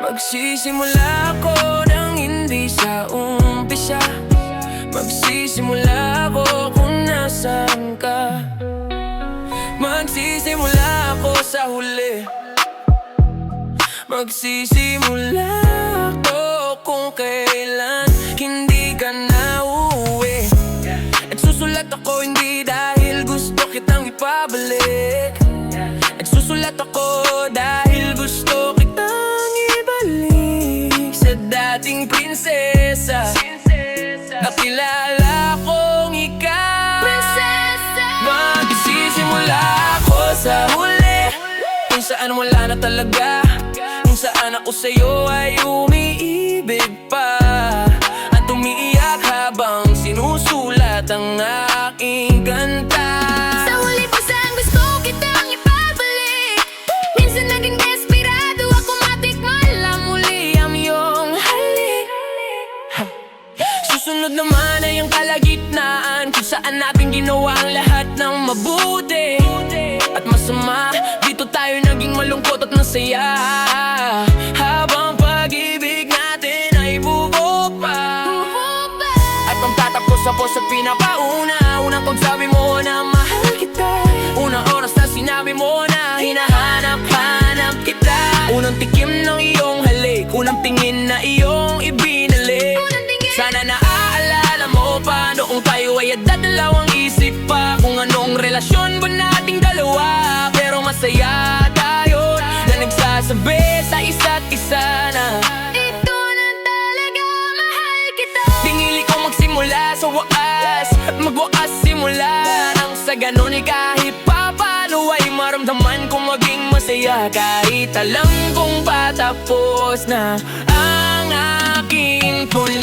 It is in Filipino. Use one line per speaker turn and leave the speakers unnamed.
Magsisimula ako nang hindi sa umpisa. Magsisimula ako kung nasaan ka. Magsisimula ako sa huli. Magsisimula ako kung kailan hindi ka na uuwi. Nagsusulat ako hindi dahil gusto kitang ipabalik. Nagsusulat ako dahil gusto kitang ibalik sa dating prinsesa. Nakilala kong ikaw, prinsesa. Magsisimula ako sa huli, kung saan wala na talaga, kung saan ako sa'yo ay umiibig pa. At umiiyak habang sinusulat ang aking kanta.
Sa huli pagsang gusto kitang ipabalik. Minsan naging desperado ako, matikman lang muli ang iyong halik.
Susunod naman ay ang kalagitnaan, kung saan natin ginawa ang lahat ng mabuti at masama. Dito tayo naging malungkot at masaya, habang pag-ibig natin ay buo pa. At ang tatapos sa at pinapauna, unang pagsabi mo na mahal kita, unang oras na sinabi mo na hinahanap-hanap kita. Unang tikim ng iyong halik, unang tingin na iyong ibinalik. Sana naaalala mo pa noong tayo ay dalawang isip pa, kung anong relasyon ba nating dalawa. Pero masaya tayo na nagsasabi sa isa't isa na
ito na talaga, mahal kita.
pinili ko magsimula sa wakas at magwakas simula, nang sa ganun ay kahit papano ay maramdaman kong maging masaya. Kahit alam kong patapos na ang aking tula.